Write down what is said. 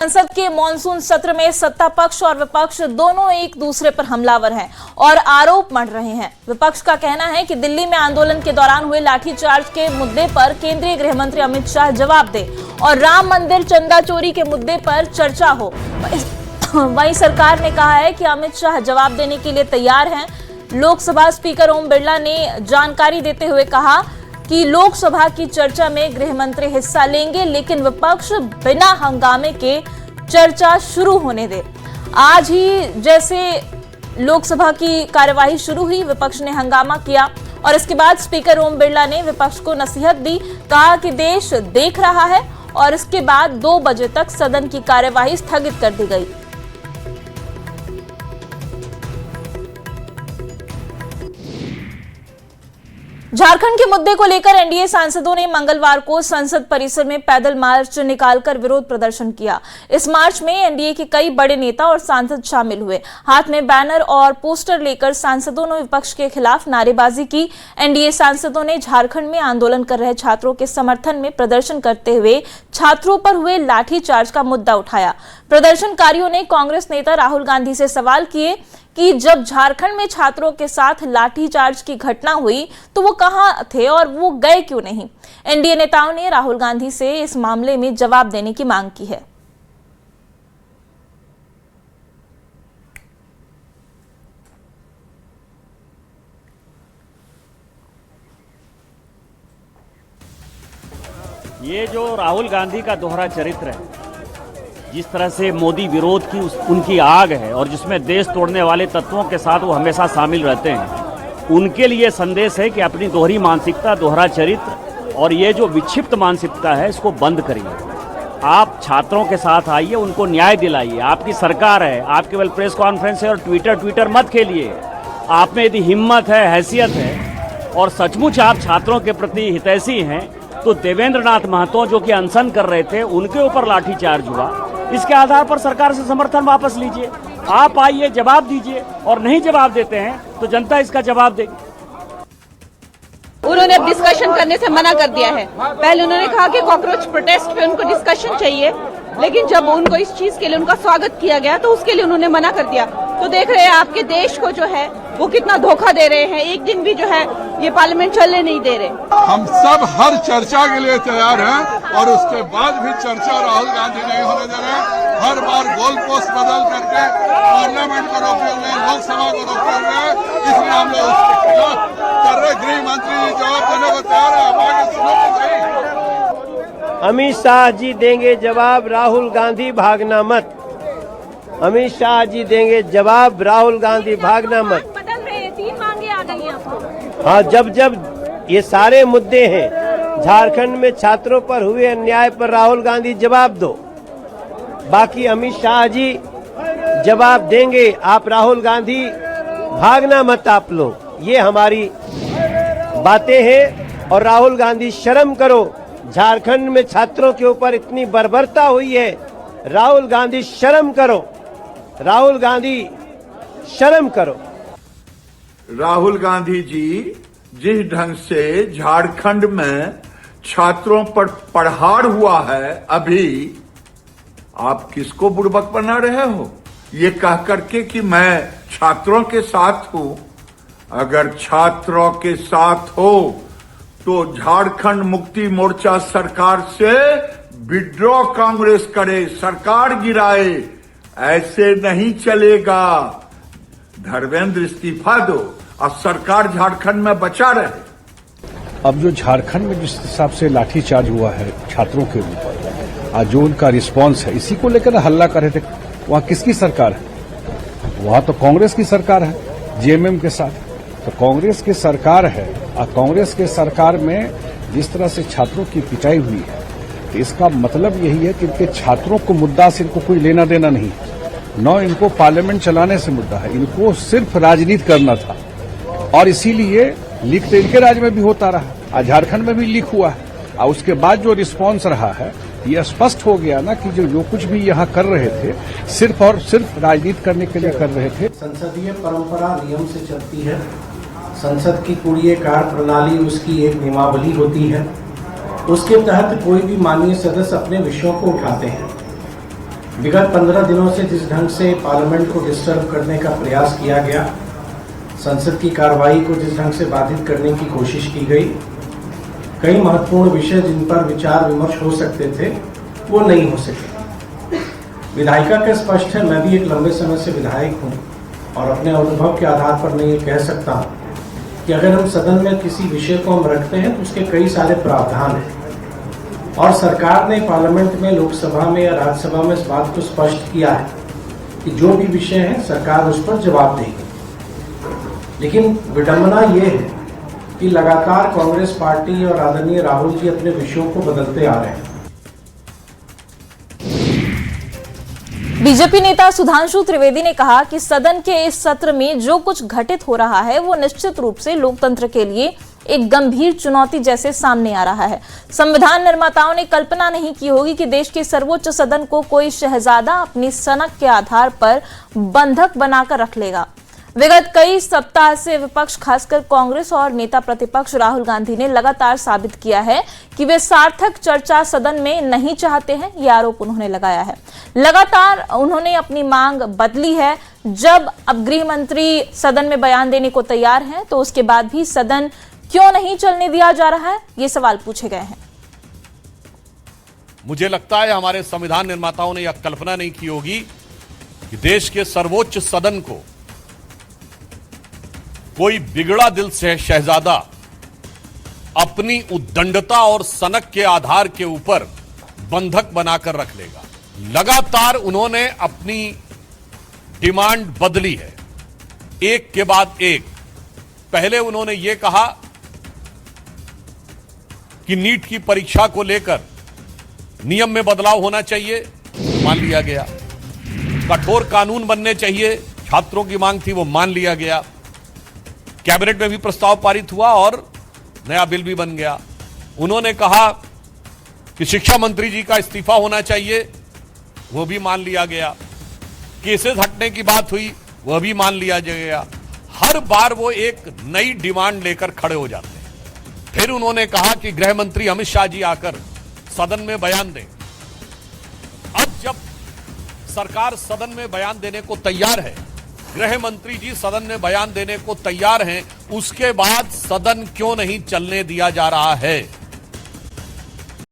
संसद के मॉनसून सत्र में सत्ता पक्ष और विपक्ष दोनों एक दूसरे पर हमलावर हैं और आरोप मढ़ रहे हैं। विपक्ष का कहना है कि दिल्ली में आंदोलन के दौरान हुए लाठीचार्ज के मुद्दे पर केंद्रीय गृह मंत्री अमित शाह जवाब दे और राम मंदिर चंदा चोरी के मुद्दे पर चर्चा हो। वहीं सरकार ने कहा है कि अमित शाह जवाब देने के लिए तैयार हैं। लोकसभा स्पीकर ओम बिरला ने जानकारी देते हुए कहा कि लोकसभा की चर्चा में गृह मंत्री हिस्सा लेंगे, लेकिन विपक्ष बिना हंगामे के चर्चा शुरू होने दे। आज ही जैसे लोकसभा की कार्यवाही शुरू हुई, विपक्ष ने हंगामा किया और इसके बाद स्पीकर ओम बिरला ने विपक्ष को नसीहत दी, कहा कि देश देख रहा है और इसके बाद 2 बजे तक सदन की कार्यवाही स्थगित कर दी गई। झारखंड के मुद्दे को लेकर एनडीए सांसदों ने मंगलवार को संसद परिसर में पैदल मार्च निकालकर विरोध प्रदर्शन किया। इस मार्च में एनडीए के कई बड़े नेता और सांसद शामिल हुए। हाथ में बैनर और पोस्टर लेकर सांसदों ने विपक्ष के खिलाफ नारेबाजी की। एनडीए सांसदों ने झारखंड में आंदोलन कर रहे छात्रों के समर्थन में प्रदर्शन करते हुए छात्रों पर हुए लाठीचार्ज का मुद्दा उठाया। प्रदर्शनकारियों ने कांग्रेस नेता राहुल गांधी से सवाल किए कि जब झारखंड में छात्रों के साथ लाठीचार्ज की घटना हुई तो वो कहां थे और वो गए क्यों नहीं। एनडीए नेताओं ने राहुल गांधी से इस मामले में जवाब देने की मांग की है। ये जो राहुल गांधी का दोहरा चरित्र है, जिस तरह से मोदी विरोध की उनकी आग है और जिसमें देश तोड़ने वाले तत्वों के साथ वो हमेशा शामिल रहते हैं, उनके लिए संदेश है कि अपनी दोहरी मानसिकता, दोहरा चरित्र और ये जो विक्षिप्त मानसिकता है, इसको बंद करिए। आप छात्रों के साथ आइए, उनको न्याय दिलाइए। आपकी सरकार है, आप केवल प्रेस कॉन्फ्रेंस है और ट्विटर मत खेलिए। आप में यदि हिम्मत है, हैसियत है और सचमुच आप छात्रों के प्रति हितैषी हैं तो देवेंद्र नाथ महतो जो कि अनशन कर रहे थे, उनके ऊपर लाठीचार्ज हुआ। इसके आधार पर सरकार से समर्थन वापस लीजिए। आप आइए, जवाब दीजिए और नहीं जवाब देते हैं तो जनता इसका जवाब देगी। उन्होंने अब डिस्कशन करने से मना कर दिया है। पहले उन्होंने कहा कि कॉकरोच प्रोटेस्ट पे उनको डिस्कशन चाहिए, लेकिन जब उनको इस चीज के लिए उनका स्वागत किया गया तो उसके लिए उन्होंने मना कर दिया। तो देख रहे हैं आपके देश को जो है वो कितना धोखा दे रहे हैं। एक दिन भी जो है ये पार्लियामेंट चलने नहीं दे रहे। हम सब हर चर्चा के लिए तैयार हैं और उसके बाद भी चर्चा राहुल गांधी नहीं होने दे रहे। हर बार गोल पोस्ट बदल करके पार्लियामेंट को रोके हुए, लोकसभा को रोके हुए, इसलिए हम लोग उसके खिलाफ कर रहे। गृह मंत्री जी जवाब देने को तैयार है, आप आगे सुनो तो सही। अमित शाह जी देंगे जवाब, राहुल गांधी भागना मत। अमित शाह जी देंगे जवाब, राहुल गांधी भागना मत। बदल रहे हैं, 3 मांगे आ गई हैं आपको। हाँ, जब ये सारे मुद्दे हैं, झारखंड में छात्रों पर हुए अन्याय पर राहुल गांधी जवाब दो। बाकी अमित शाह जी जवाब देंगे, आप राहुल गांधी भागना मत। आप लोग, ये हमारी बातें हैं और राहुल गांधी शर्म करो। झारखंड में छात्रों के ऊपर इतनी बर्बरता हुई है, राहुल गांधी शर्म करो। राहुल गांधी शर्म करो। राहुल गांधी जी जिस ढंग से झारखंड में छात्रों पर प्रहार हुआ है, अभी आप किसको बुड़बक बना रहे हो ये कह करके कि मैं छात्रों के साथ हूं। अगर छात्रों के साथ हो तो झारखंड मुक्ति मोर्चा सरकार से विड्रॉ कांग्रेस करे, सरकार गिराए। ऐसे नहीं चलेगा। धर्मेंद्र इस्तीफा दो और सरकार झारखंड में बचा रहे। अब जो झारखंड में जिस हिसाब से लाठीचार्ज हुआ है छात्रों के ऊपर, आज जो उनका रिस्पांस है, इसी को लेकर हल्ला कर रहे थे। वहां किसकी सरकार है? वहां तो कांग्रेस की सरकार है, जेएमएम के साथ। तो कांग्रेस की सरकार है और कांग्रेस के सरकार में जिस तरह से छात्रों की पिटाई हुई है, तो इसका मतलब यही है कि इनके छात्रों को मुद्दा से इनको कोई लेना देना नहीं, न इनको पार्लियामेंट चलाने से मुद्दा है। इनको सिर्फ राजनीति करना था और इसीलिए लीक तो इनके राज्य में भी होता रहा और झारखंड में भी लीक हुआ है। और उसके बाद जो रिस्पांस रहा है, ये स्पष्ट हो गया ना कि जो कुछ भी यहाँ कर रहे थे, सिर्फ और सिर्फ राजनीति करने के लिए कर रहे थे। संसदीय परंपरा नियम से चलती है। संसद की पूरी कार्य प्रणाली, उसकी एक नियमावली होती है। उसके तहत कोई भी माननीय सदस्य अपने विषयों को उठाते हैं। विगत 15 दिनों से जिस ढंग से पार्लियामेंट को डिस्टर्ब करने का प्रयास किया गया, संसद की कार्रवाई को जिस ढंग से बाधित करने की कोशिश की गई, कई महत्वपूर्ण विषय जिन पर विचार विमर्श हो सकते थे वो नहीं हो सके। विधायिका का स्पष्ट है, मैं भी एक लंबे समय से विधायक हूँ और अपने अनुभव के आधार पर मैं ये कह सकता हूँ कि अगर हम सदन में किसी विषय को हम रखते हैं तो उसके कई सारे प्रावधान हैं और सरकार ने पार्लियामेंट में, लोकसभा में या राज्यसभा में इस बात को स्पष्ट किया है कि जो भी विषय है सरकार उस पर जवाब देगी। लेकिन विडंबना ये है कि लगातार कांग्रेस पार्टी और आदरणीय राहुल जी अपने विषयों को बदलते आ रहे हैं। बीजेपी नेता सुधांशु त्रिवेदी ने कहा कि सदन के इस सत्र में जो कुछ घटित हो रहा है वो निश्चित रूप से लोकतंत्र के लिए एक गंभीर चुनौती जैसे सामने आ रहा है। संविधान निर्माताओं ने कल्पना नहीं की होगी कि देश के सर्वोच्च सदन को कोई शहजादा अपनी सनक के आधार पर बंधक बनाकर रख लेगा। विगत कई सप्ताह से विपक्ष, खासकर कांग्रेस और नेता प्रतिपक्ष राहुल गांधी ने लगातार साबित किया है कि वे सार्थक चर्चा सदन में नहीं चाहते हैं। यह आरोप उन्होंने लगाया है। लगातार उन्होंने अपनी मांग बदली है। जब अब गृह मंत्री सदन में बयान देने को तैयार हैं, तो उसके बाद भी सदन क्यों नहीं चलने दिया जा रहा है, ये सवाल पूछे गए हैं। मुझे लगता है हमारे संविधान निर्माताओं ने यह कल्पना नहीं की होगी कि देश के सर्वोच्च सदन को कोई बिगड़ा दिल से शहजादा अपनी उद्दंडता और सनक के आधार के ऊपर बंधक बनाकर रख लेगा। लगातार उन्होंने अपनी डिमांड बदली है, एक के बाद एक। पहले उन्होंने ये कहा कि नीट की परीक्षा को लेकर नियम में बदलाव होना चाहिए, मान लिया गया। कठोर कानून बनने चाहिए, छात्रों की मांग थी, वो मान लिया गया। कैबिनेट में भी प्रस्ताव पारित हुआ और नया बिल भी बन गया। उन्होंने कहा कि शिक्षा मंत्री जी का इस्तीफा होना चाहिए, वो भी मान लिया गया। केसेस हटने की बात हुई, वह भी मान लिया गया। हर बार वो एक नई डिमांड लेकर खड़े हो जाते हैं। फिर उन्होंने कहा कि गृह मंत्री अमित शाह जी आकर सदन में बयान दें। अब जब सरकार सदन में बयान देने को तैयार है, गृह मंत्री जी सदन में बयान देने को तैयार हैं, उसके बाद सदन क्यों नहीं चलने दिया जा रहा है?